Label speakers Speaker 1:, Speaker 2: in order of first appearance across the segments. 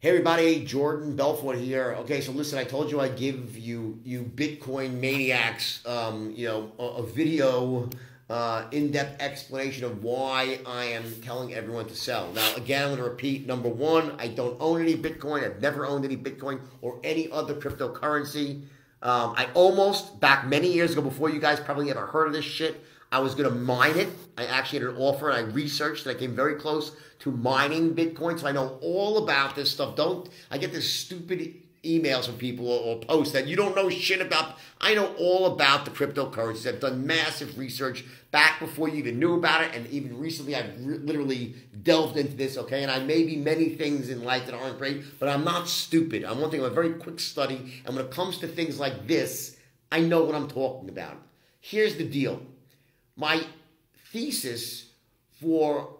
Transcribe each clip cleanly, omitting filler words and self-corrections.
Speaker 1: Hey everybody, Jordan Belfort here. Okay, so listen, I told you I'd give you Bitcoin maniacs, a video, in-depth explanation of why I am telling everyone to sell. Now, again, I'm going to repeat. Number one, I don't own any Bitcoin. I've never owned any Bitcoin or any other cryptocurrency. I almost, back many years ago, before you guys probably ever heard of this shit, I was going to mine it. I actually had an offer, and I researched, and I came very close to mining Bitcoin, so I know all about this stuff. I get this stupid emails from people or posts that you don't know shit about. I know all about the cryptocurrencies. I've done massive research back before you even knew about it, and even recently I've literally delved into this, okay? And I may be many things in life that aren't great, but I'm not stupid. I'm one thing, I'm a very quick study, and when it comes to things like this, I know what I'm talking about. Here's the deal. My thesis for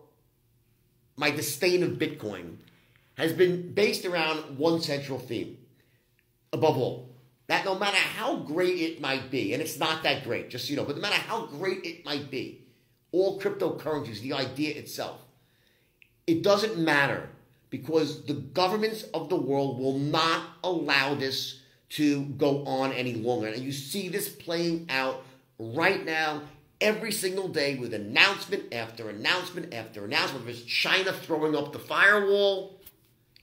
Speaker 1: my disdain of Bitcoin has been based around one central theme, above all. That no matter how great it might be, and it's not that great, just so you know, but no matter how great it might be, all cryptocurrencies, the idea itself, it doesn't matter because the governments of the world will not allow this to go on any longer. And you see this playing out right now every single day with announcement after announcement after announcement. There's China throwing up the firewall,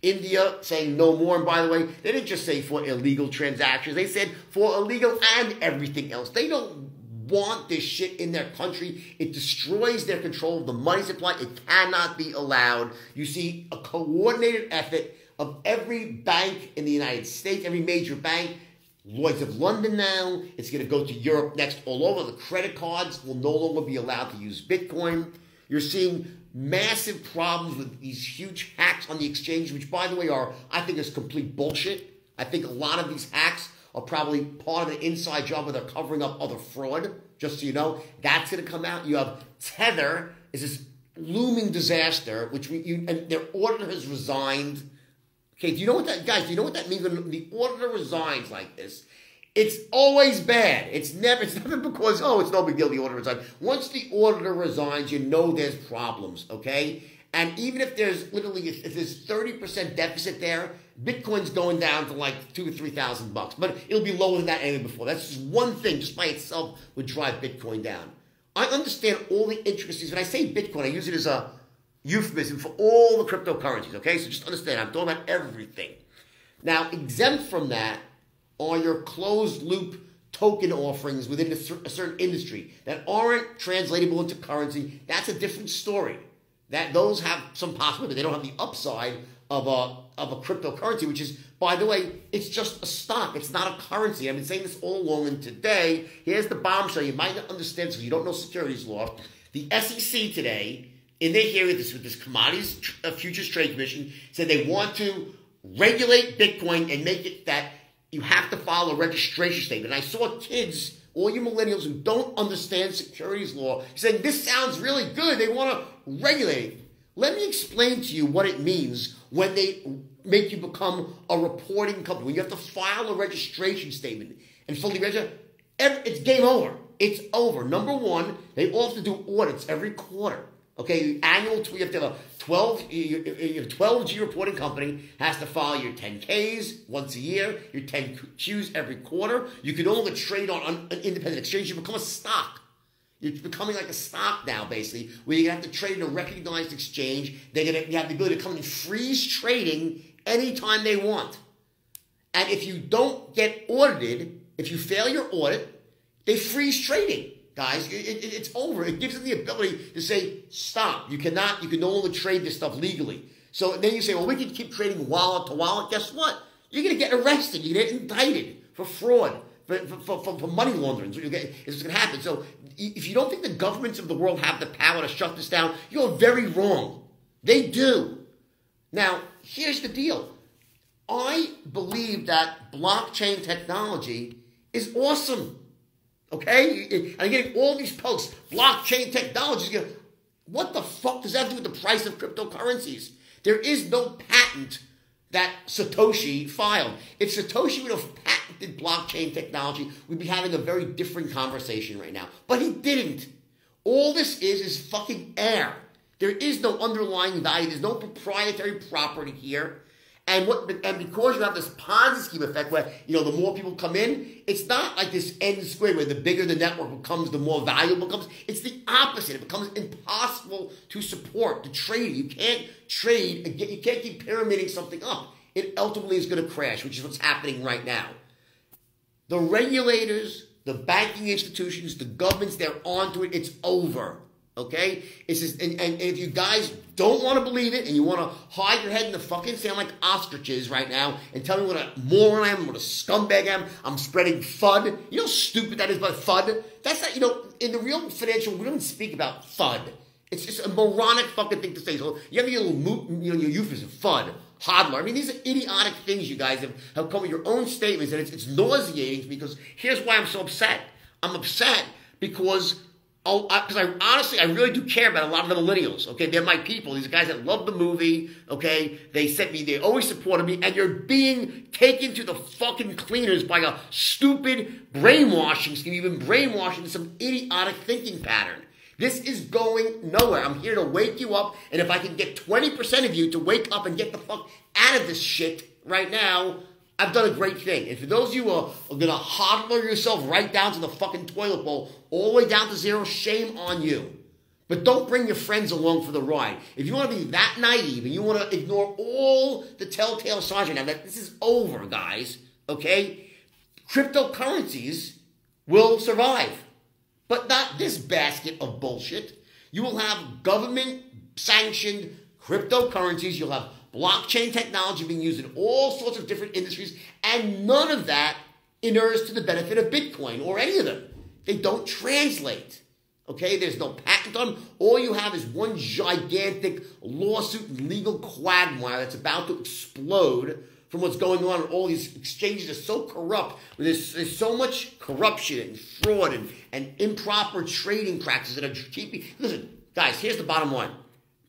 Speaker 1: India saying no more. And by the way, they didn't just say for illegal transactions. They said for illegal and everything else. They don't want this shit in their country. It destroys their control of the money supply. It cannot be allowed. You see a coordinated effort of every bank in the United States, every major bank, Lloyd's of London now. It's going to go to Europe next all over. The credit cards will no longer be allowed to use Bitcoin. You're seeing massive problems with these huge hacks on the exchange, which, by the way, I think is complete bullshit. I think a lot of these hacks are probably part of the inside job where they're covering up other fraud, just so you know. That's going to come out. You have Tether is this looming disaster, and their auditor has resigned. Okay, do you know what that, guys, do you know what that means when the auditor resigns like this? It's always bad. It's never because, oh, it's no big deal, the auditor resigned. Once the auditor resigns, you know there's problems, okay? And even if there's literally, if there's 30% deficit there, Bitcoin's going down to like $2,000 or $3,000, but it'll be lower than that anyway before. That's just one thing, just by itself, would drive Bitcoin down. I understand all the intricacies. When I say Bitcoin, I use it as a euphemism for all the cryptocurrencies, okay? So just understand, I'm talking about everything. Now, exempt from that are your closed-loop token offerings within a certain industry that aren't translatable into currency. That's a different story. Those have some possibility, but they don't have the upside of a cryptocurrency, which is, by the way, it's just a stock. It's not a currency. I've been saying this all along, and today, here's the bombshell. You might not understand because you don't know securities law. The SEC today, in their hearing with this Commodities Futures Trade Commission, said they want to regulate Bitcoin and make it that you have to file a registration statement. And I saw kids, all you millennials who don't understand securities law, saying, this sounds really good. They want to regulate it. Let me explain to you what it means when they make you become a reporting company. When you have to file a registration statement and fully register, it's game over. It's over. Number one, they all have to do audits every quarter. Okay, annual, you have to have a 12G reporting company has to file your 10Ks once a year, your 10Qs every quarter. You can only trade on an independent exchange. You become a stock. You're becoming like a stock now, basically, where you're going to have to trade in a recognized exchange. You have the ability to come and freeze trading anytime they want. And if you don't get audited, if you fail your audit, they freeze trading. Guys, it's over. It gives them the ability to say, stop. You can no longer trade this stuff legally. So then you say, well, we can keep trading wallet to wallet. Guess what? You're going to get arrested. You're going to get indicted for fraud, for money laundering. It's going to happen. So if you don't think the governments of the world have the power to shut this down, you're very wrong. They do. Now, here's the deal. I believe that blockchain technology is awesome. Okay? I'm getting all these posts. Blockchain technology. What the fuck does that have to do with the price of cryptocurrencies? There is no patent that Satoshi filed. If Satoshi would have patented blockchain technology, we'd be having a very different conversation right now. But he didn't. All this is fucking air. There is no underlying value. There's no proprietary property here. And because you have this Ponzi scheme effect where, the more people come in, it's not like this end square where the bigger the network becomes, the more valuable it becomes. It's the opposite. It becomes impossible to support, to trade. You can't trade, you can't keep pyramiding something up. It ultimately is going to crash, which is what's happening right now. The regulators, the banking institutions, the governments, they're onto it. It's over. Okay? It's just, and if you guys don't want to believe it and you want to hide your head in the fucking sand like ostriches right now and tell me what a moron I am, what a scumbag I am, I'm spreading FUD. You know how stupid that is by FUD? That's not, in the real financial, we don't speak about FUD. It's just a moronic fucking thing to say. So you have your little, your euphemism, FUD, hodler. I mean, these are idiotic things you guys have come with your own statements, and it's nauseating because here's why I'm so upset. I'm upset because I really do care about a lot of the millennials, okay? They're my people. These guys that love the movie, okay? They always supported me, and you're being taken to the fucking cleaners by a stupid brainwashing scheme. You've been brainwashed into some idiotic thinking pattern. This is going nowhere. I'm here to wake you up, and if I can get 20% of you to wake up and get the fuck out of this shit right now, I've done a great thing. And for those of you who are going to hodler yourself right down to the fucking toilet bowl, all the way down to zero, shame on you. But don't bring your friends along for the ride. If you want to be that naive and you want to ignore all the telltale signs right now, that this is over, guys, okay? Cryptocurrencies will survive. But not this basket of bullshit. You will have government-sanctioned cryptocurrencies. You'll have blockchain technology being used in all sorts of different industries, and none of that inures to the benefit of Bitcoin or any of them. They don't translate. Okay? There's no patent on them. All you have is one gigantic lawsuit and legal quagmire that's about to explode from what's going on. All these exchanges are so corrupt. There's so much corruption and fraud and improper trading practices that are keeping... Listen, guys, here's the bottom line.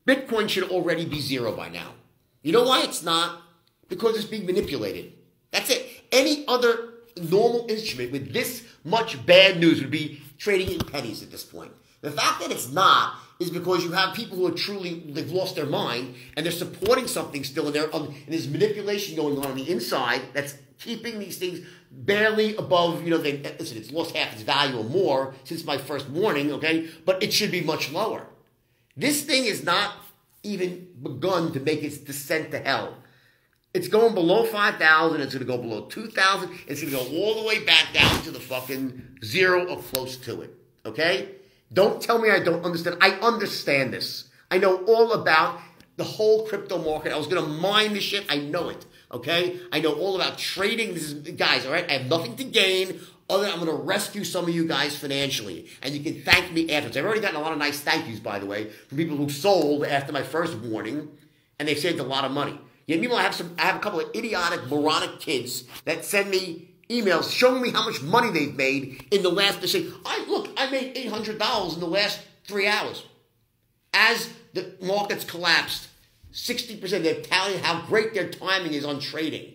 Speaker 1: Bitcoin should already be zero by now. You know why it's not? Because it's being manipulated. That's it. Any other normal instrument with this much bad news would be trading in pennies at this point. The fact that it's not is because you have people who are they've lost their mind and they're supporting something still, and there's manipulation going on the inside that's keeping these things barely above, listen, it's lost half its value or more since my first warning, okay? But it should be much lower. This thing is not even begun to make its descent to hell. It's going below 5,000. It's going to go below 2,000. It's going to go all the way back down to the fucking zero or close to it. Okay? Don't tell me I don't understand. I understand this. I know all about the whole crypto market. I was going to mine this shit. I know it. Okay? I know all about trading. This is, guys, all right? I have nothing to gain other than I'm going to rescue some of you guys financially. And you can thank me afterwards. I've already gotten a lot of nice thank yous, by the way, from people who sold after my first warning, and they've saved a lot of money. Yeah, meanwhile, I have a couple of idiotic, moronic kids that send me emails showing me how much money they've made in the last, they say, I made $800 in the last 3 hours. As the markets collapsed, 60%, they're telling how great their timing is on trading.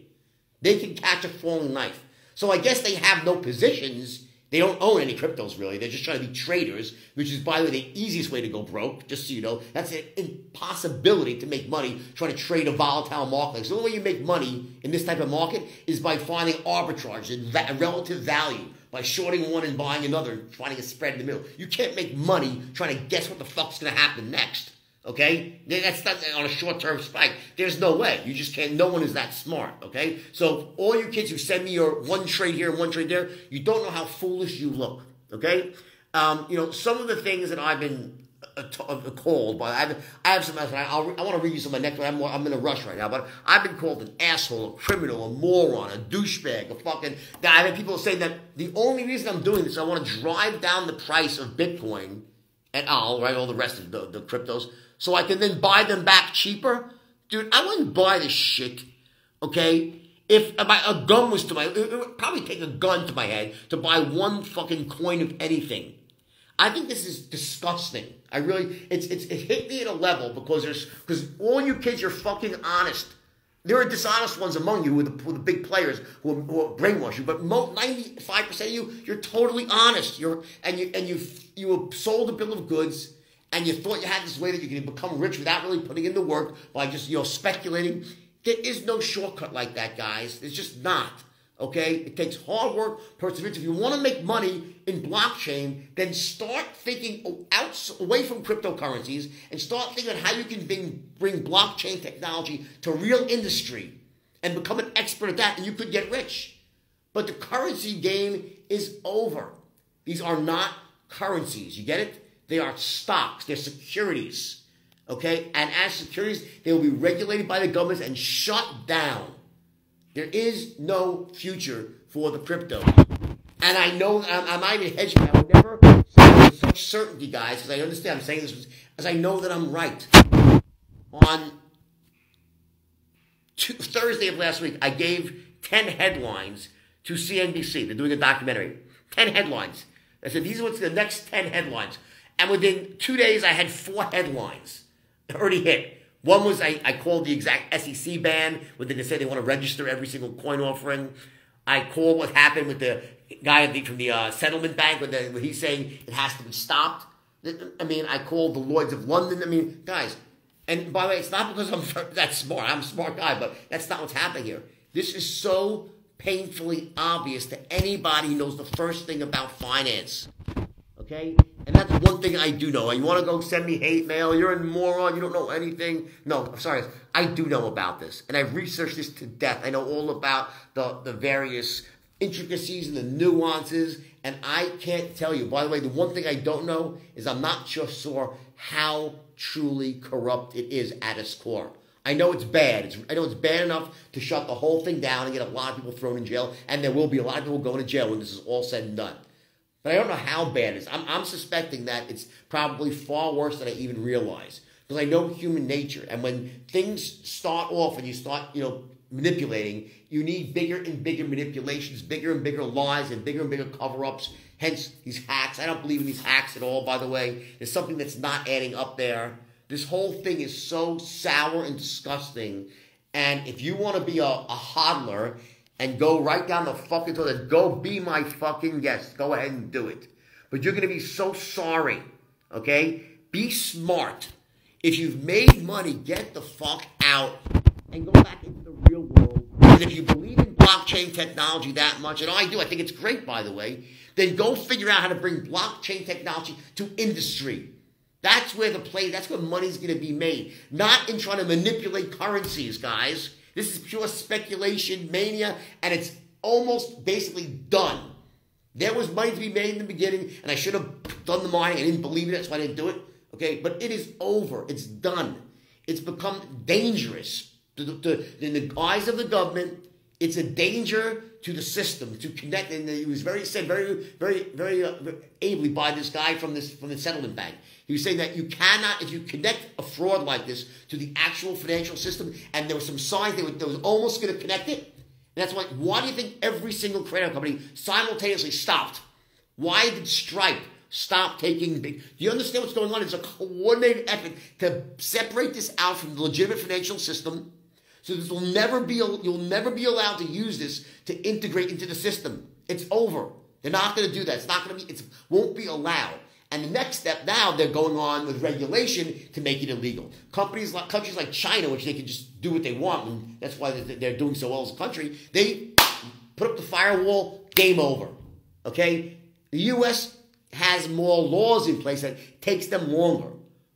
Speaker 1: They can catch a falling knife. So I guess they have no positions. They don't own any cryptos, really. They're just trying to be traders, which is, by the way, the easiest way to go broke, just so you know. That's an impossibility to make money trying to trade a volatile market. So the only way you make money in this type of market is by finding arbitrage and relative value, by shorting one and buying another and finding a spread in the middle. You can't make money trying to guess what the fuck's going to happen next. Okay? That's not on a short-term spike. There's no way. You just can't. No one is that smart. Okay? So all you kids who send me your one trade here, one trade there, you don't know how foolish you look. Okay? Some of the things that I've been called by, I have some, I want to read you some of my next one. I'm in a rush right now, but I've been called an asshole, a criminal, a moron, a douchebag, a fucking... I've had people saying that the only reason I'm doing this, I want to drive down the price of Bitcoin and all the rest of the cryptos, so I can then buy them back cheaper. Dude, I wouldn't buy this shit, okay? If a gun was it would probably take a gun to my head to buy one fucking coin of anything. I think this is disgusting. It hit me at a level because all you kids are fucking honest. There are dishonest ones among you with the big players who are brainwash you, but 95% of you, you're totally honest. You were sold a bill of goods, and you thought you had this way that you can become rich without really putting in the work by just speculating. There is no shortcut like that, guys. It's just not. Okay? It takes hard work, perseverance. If you want to make money in blockchain, then start thinking away from cryptocurrencies and start thinking how you can bring blockchain technology to real industry and become an expert at that, and you could get rich. But the currency game is over. These are not currencies. You get it? They are stocks. They're securities. Okay? And as securities, they will be regulated by the governments and shut down. There is no future for the crypto. And I know, I'm not even hedging. I would never say with such certainty, guys, because I understand I'm saying this, as I know that I'm right. On Thursday of last week, I gave 10 headlines to CNBC. They're doing a documentary. 10 headlines. I said, these are what's the next 10 headlines. And within 2 days, I had 4 headlines already hit. One was I called the exact SEC ban, where they say they want to register every single coin offering. I called what happened with the guy from the settlement bank, where he's saying it has to be stopped. I mean, I called the Lloyds of London. I mean, guys, and by the way, it's not because I'm that smart. I'm a smart guy, but that's not what's happening here. This is so painfully obvious to anybody who knows the first thing about finance. Okay? And that's one thing I do know. You want to go send me hate mail? You're a moron. You don't know anything. No, I'm sorry. I do know about this. And I've researched this to death. I know all about the various intricacies and the nuances. And I can't tell you. By the way, the one thing I don't know is I'm not sure how truly corrupt it is at its core. I know it's bad. I know it's bad enough to shut the whole thing down and get a lot of people thrown in jail. And there will be a lot of people going to jail when this is all said and done. But I don't know how bad it is. I'm suspecting that it's probably far worse than I even realize. Because I know human nature. And when things start off and you start, manipulating, you need bigger and bigger manipulations, bigger and bigger lies, and bigger cover-ups. Hence, these hacks. I don't believe in these hacks at all, by the way. There's something that's not adding up there. This whole thing is so sour and disgusting. And if you want to be a hodler and go right down the fucking toilet, go be my fucking guest. Go ahead and do it. But you're going to be so sorry, okay? Be smart. If you've made money, get the fuck out and go back into the real world. And if you believe in blockchain technology that much, and I do, I think it's great, by the way, then go figure out how to bring blockchain technology to industry. That's where that's where money's going to be made. Not in trying to manipulate currencies, guys. This is pure speculation, mania, and it's almost basically done. There was money to be made in the beginning, and I should have done the mining. I didn't believe in it, that's why I didn't do it. Okay, but it is over. It's done. It's become dangerous. In the eyes of the government, it's a danger to the system to connect. And it was very ably by this guy from the settlement bank. He was saying that you cannot, if you connect a fraud like this to the actual financial system, and there were some signs they was almost going to connect it. And that's why do you think every single credit company simultaneously stopped? Why did Stripe stop taking big? Do you understand what's going on? It's a coordinated effort to separate this out from the legitimate financial system. So this you'll never be allowed to use this to integrate into the system. It's over. They're not going to do that. It's not going to be. It won't be allowed. And the next step now, they're going on with regulation to make it illegal. Countries like China, which they can just do what they want, and that's why they're doing so well as a country, they put up the firewall, game over. Okay? The U.S. has more laws in place that takes them longer.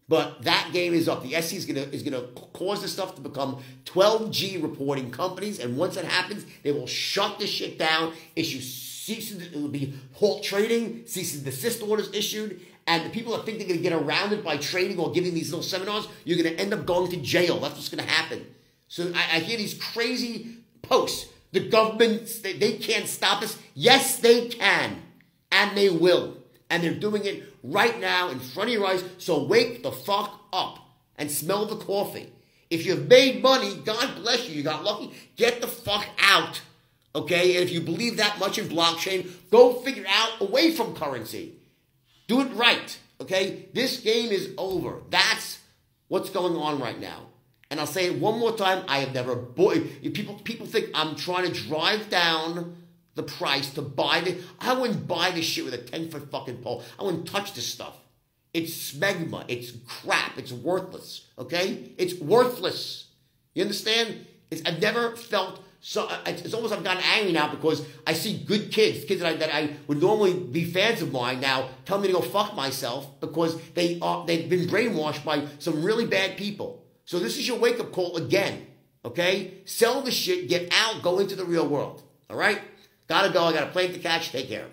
Speaker 1: But that game is up. The SEC is gonna cause this stuff to become 12G reporting companies, and once that happens, they will shut this shit down, issue it will be halt trading, cease and desist orders issued, and the people that think they're going to get around it by trading or giving these little seminars, you're going to end up going to jail. That's what's going to happen. So I hear these crazy posts. The government, they can't stop us. Yes, they can, and they will. And they're doing it right now in front of your eyes, so wake the fuck up and smell the coffee. If you've made money, God bless you, you got lucky, get the fuck out. Okay, and if you believe that much in blockchain, go figure out away from currency. Do it right, okay? This game is over. That's what's going on right now. And I'll say it one more time. I have never bought. People think I'm trying to drive down the price to buy this. I wouldn't buy this shit with a 10-foot fucking pole. I wouldn't touch this stuff. It's smegma. It's crap. It's worthless, okay? It's worthless. You understand? I've never felt so. It's almost I've gotten angry now because I see good kids that I would normally be fans of mine now tell me to go fuck myself because they've been brainwashed by some really bad people. So this is your wake up call again. Okay, sell the shit, get out, go into the real world. All right, gotta go. I got a plane to catch. Take care.